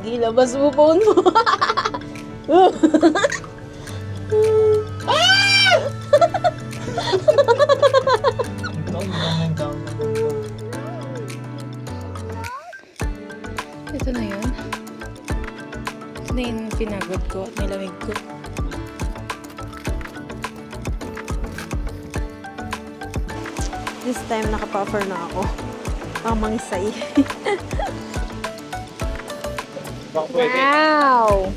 Sige, labas mo phone mo. Ito na yun. Ito na yung pinagod ko at nilamig ko. This time, nakapa-offer na ako. Pang mangisay. Wow!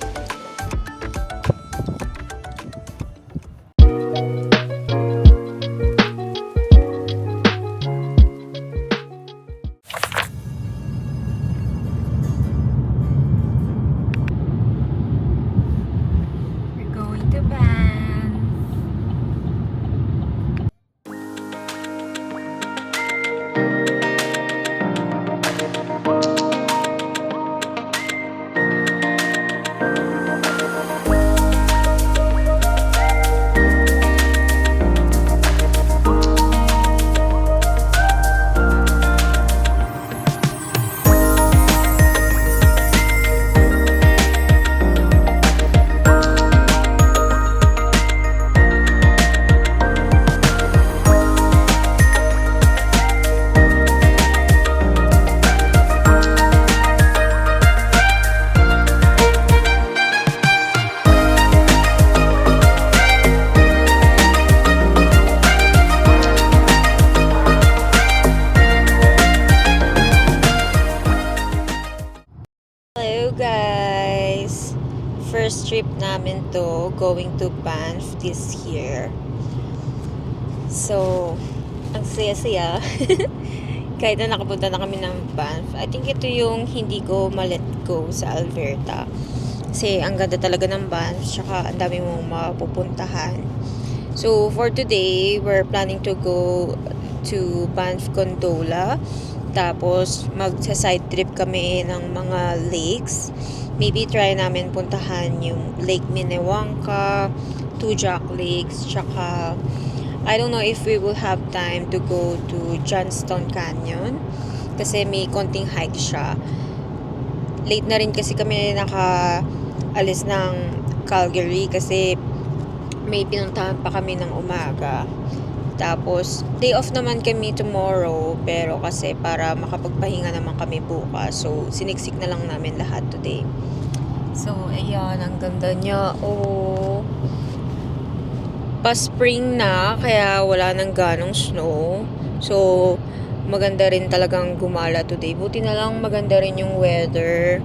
We're going to Banff. Hello guys! First trip namin to, going to Banff this year. So, ang saya-saya. Kahit na nakapunta na kami ng Banff. I think ito yung hindi ko ma-let go sa Alberta. Kasi ang ganda talaga ng Banff, tsaka ang dami mong mapupuntahan. So, for today, we're planning to go to Banff Gondola. Tapos, magsa-side trip kami ng mga lakes. Maybe try namin puntahan yung Lake Minnewanka, Tujak Lakes, tsaka I don't know if we will have time to go to Johnston Canyon. Kasi may konting hike siya. Late na rin kasi kami nakaalis ng Calgary kasi may pinuntahan pa kami ng umaga. Tapos, day off naman kami tomorrow, pero kasi para makapagpahinga naman kami bukas. So, siniksik na lang namin lahat today. So, ayan, ang ganda niya. Oh, pa-spring na, kaya wala nang ganong snow. So, maganda rin talagang gumala today. Buti na lang maganda rin yung weather.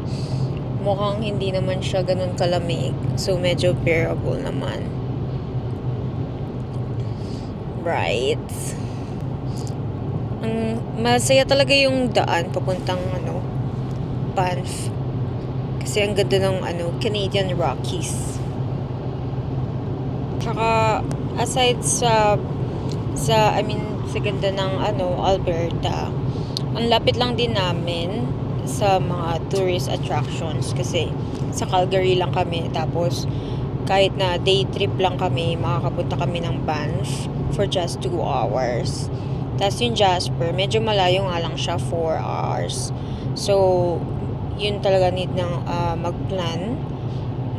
Mukhang hindi naman siya ganun kalamig. So, medyo bearable naman. Right. Ang masaya talaga yung daan papuntang Banff. Kasi ang ganda ng Canadian Rockies. Tsaka aside sa ganda ng Alberta, ang lapit lang din namin sa mga tourist attractions kasi sa Calgary lang kami, tapos kahit na day trip lang kami, makakapunta kami ng Banff for just 2 hours. Tapos yung Jasper, medyo malayo nga lang siya, 4 hours. So, yun talaga need ng mag-plan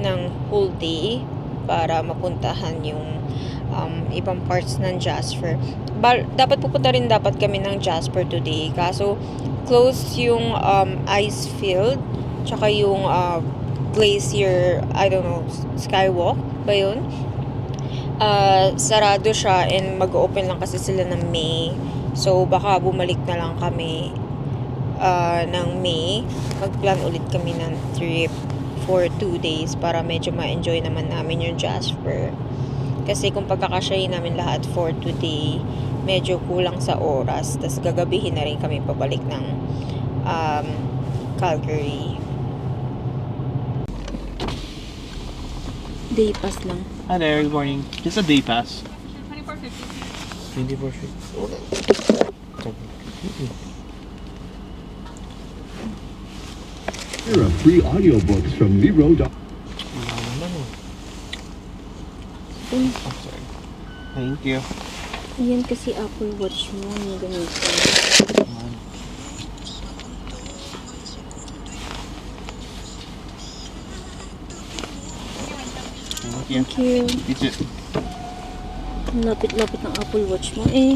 ng whole day para mapuntahan yung ibang parts ng Jasper. Dapat pupunta rin kami ng Jasper today. Kaso, close yung ice field, tsaka yung glacier, I don't know, skywalk ba yun? Sarado siya and mag-open lang kasi sila ng May. So, baka bumalik na lang kami ng May. Mag-plan ulit kami ng trip for 2 days para medyo ma-enjoy naman namin yung Jasper. Kasi kung pagkakasyahin namin lahat for today, medyo kulang sa oras. Tapos gagabihin na rin kami pabalik ng Calgary. Day pass lang. Hi there, good morning. Just a day pass. 24.50. 24 Here are free audiobooks from Miro. Oh, sorry. Thank you. Ayan kasi Apple Watch mo, yung ganito. Thank you. Thank you. You too. Ang lapit-lapit ng Apple Watch mo. Eh.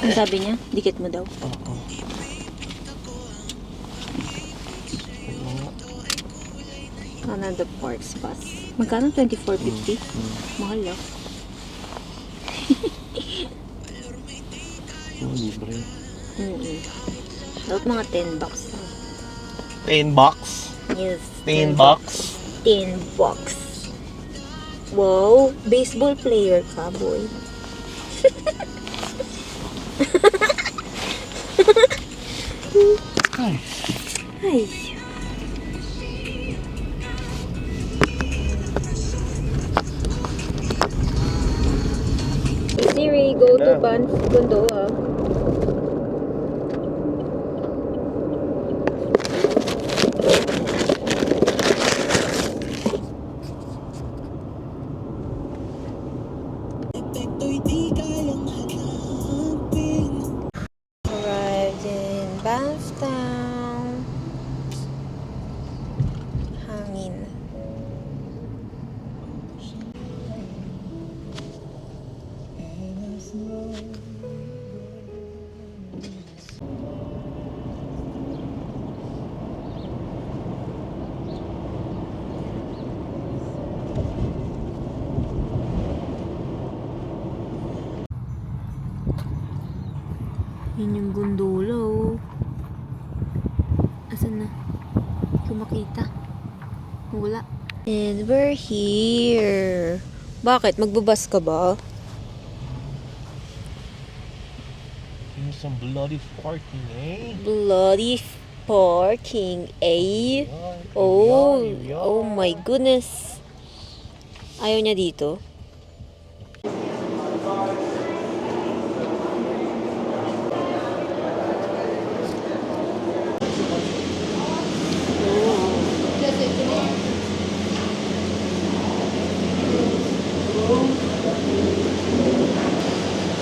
Ang sabi niya, dikit mo daw. Oo. Canada Parks Pass. Magkano? 24.50? Mahal ah. Oh, libre. Dapat mga 10 bucks lang. 10 bucks. Yes. 10 bucks. 10 bucks. Wow, baseball player ka, boy. Ay. Ay. Siri, go to Yeah. Banff Gondola. Arrived in Banff Town. Hangin. Yun yung gondola, oh. Asan na? Hindi ko makita. Wala. And we're here. Bakit? Magbabas ka ba? Here's some bloody parking, eh? Bloody parking, eh? Oh, oh my goodness. Ayaw niya dito.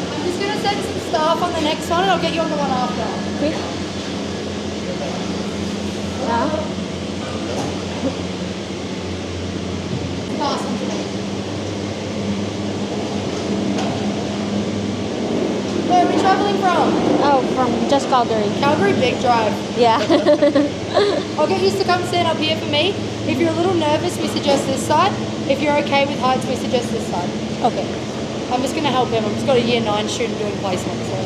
I'm just gonna send some stuff on the next one and I'll get you on the one after. Okay. Ah? Pass on to me. Where are we travelling from? Oh, from just Calgary. Calgary Big Drive. Yeah. I'll get used to come stand up here for me. If you're a little nervous, we suggest this side. If you're okay with heights, we suggest this side. Okay. I'm just going to help him. I've just got a year 9 student doing placement. So.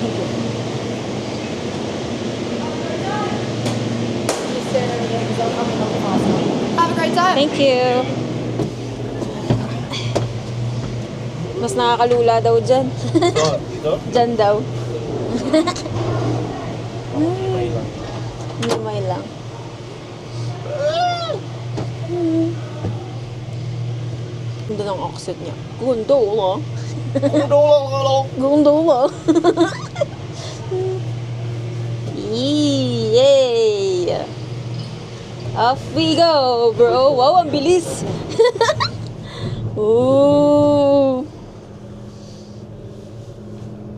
Just stand over there because I'll come in a little faster. Have a great time. Thank you. Mas nakakalula daw dyan. Dito? Dyan daw. Okay lang. Lumay lang. Ganda ng accent niya. Gondola. Gondola. Yay! Off we go, bro. Wow, ang bilis. Ooh.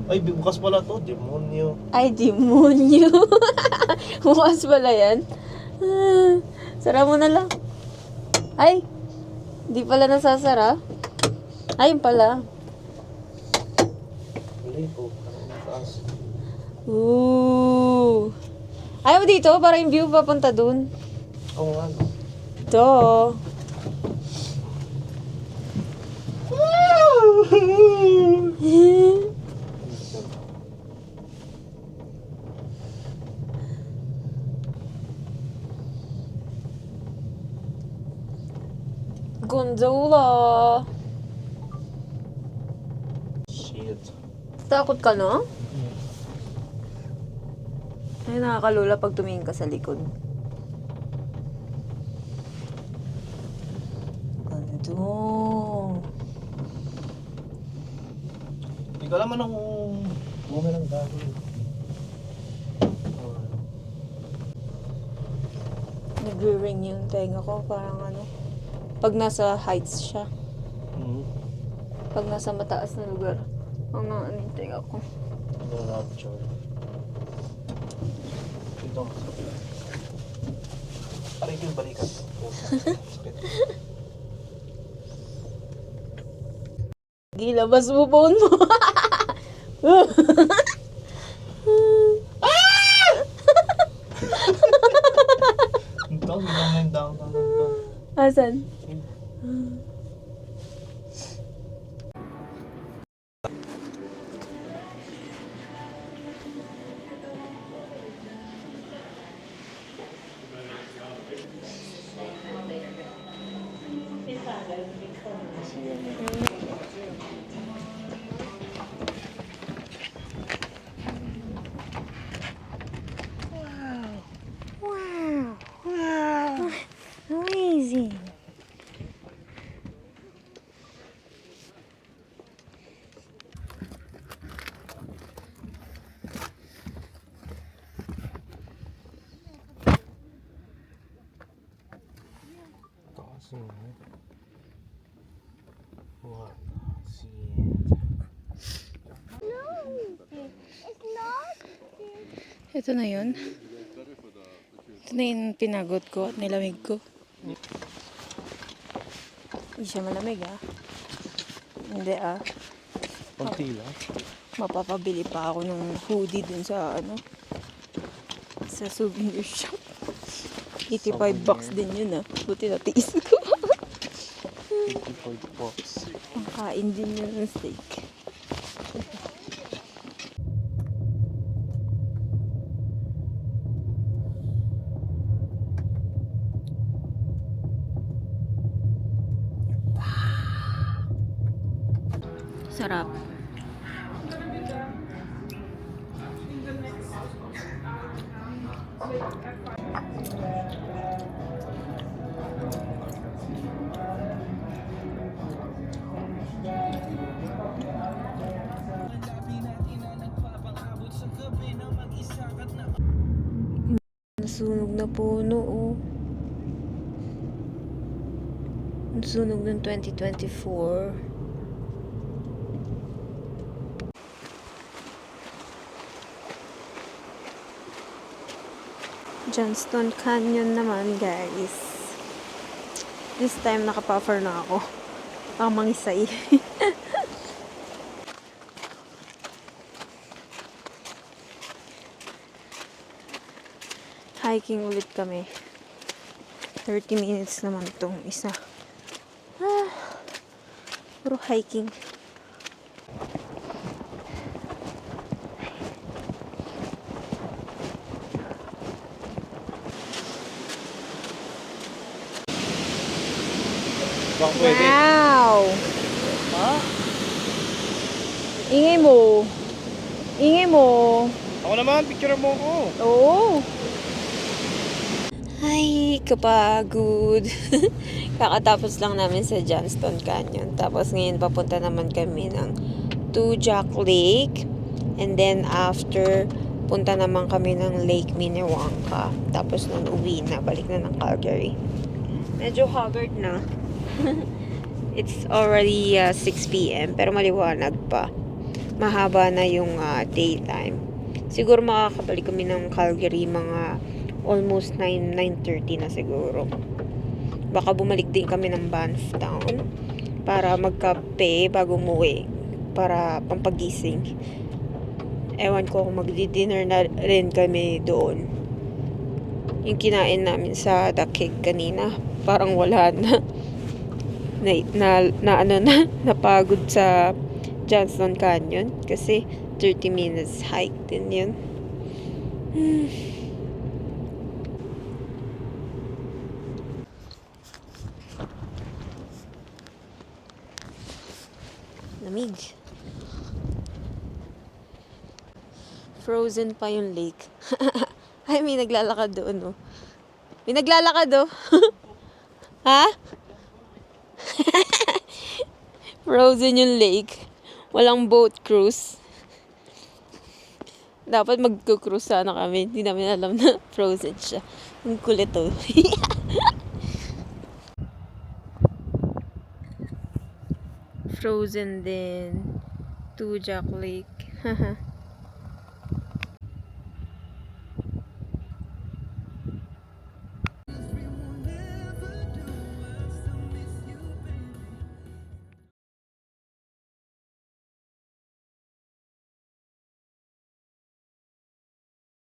Ay, bukas pala to. Demonyo. Ay, demonyo. Bukas pala yan. Sara mo na lang. Ay, di pala nasasara. Ay, yun pala. Hindi ko. Taas. Ooh. Ayaw dito, para yung view papunta dun. Oo nga. Ito. Gondola. Shit. Takot ka, no? Ay, nakakalula pag tumingin ka sa likod. Ganito. Hindi ko alam anong bunga ng gagawin. Nag-ring yung tenga ko, parang ano. Pag nasa heights siya. Pag nasa mataas na lugar. Ang ano yung tenga ko. Ano rupture. Ito nga. Aray ko yung balikat. Sakit. Gilabas mo phone mo. Ito, biglang yung downtown. Asan? Wow. Wow. Amazing. Kasi, what? Ito na yun. Ito na yung pinagot ko at nilamig ko. Hindi siya malamig Hindi Konti lang. Mapapabili pa ako ng hoodie dun sa sa souvenir shop. 85 bucks din yun Buti na tiis ko. 85 bucks. Pangkain din yun ng steak. Sarap. Nasunog na puno Nasunog ng 2024. Johnston Canyon naman, guys. This time nakapuffer na ako. Baka mangisay. Hiking ulit kami. 30 minutes naman tong isa. Puro hiking. Baka pwede. Wow! Ha? Ingay mo. Ingay mo. Ako naman, picture mo ko. Oo. Ay, kapagod. Kakatapos lang namin sa Johnston Canyon. Tapos ngayon papunta naman kami ng Tujac Lake. And then after, punta naman kami ng Lake Minnewanka. Tapos nun uwi na. Balik na ng Calgary. Medyo haggard na. It's already 6 p.m. Pero maliwanag pa. Mahaba na yung daytime. Siguro makakabalik kami ng Calgary mga almost 9:30 na siguro. Baka bumalik din kami ng Banff Town para magkape bago umuwi. Para pampagising. Ewan ko kung magdi-dinner na rin kami doon. Yung kinain namin sa The Cake kanina, parang wala na. Napagod sa Johnston Canyon kasi 30 minutes hike din yun. Lamig. Frozen pa yung lake. Ay, may naglalakad doon May naglalakad Ha? Frozen yung lake. Walang boat cruise. Dapat mag-cruise sana kami. Hindi namin alam na frozen siya. Ang kulit Frozen din. Tujac Lake.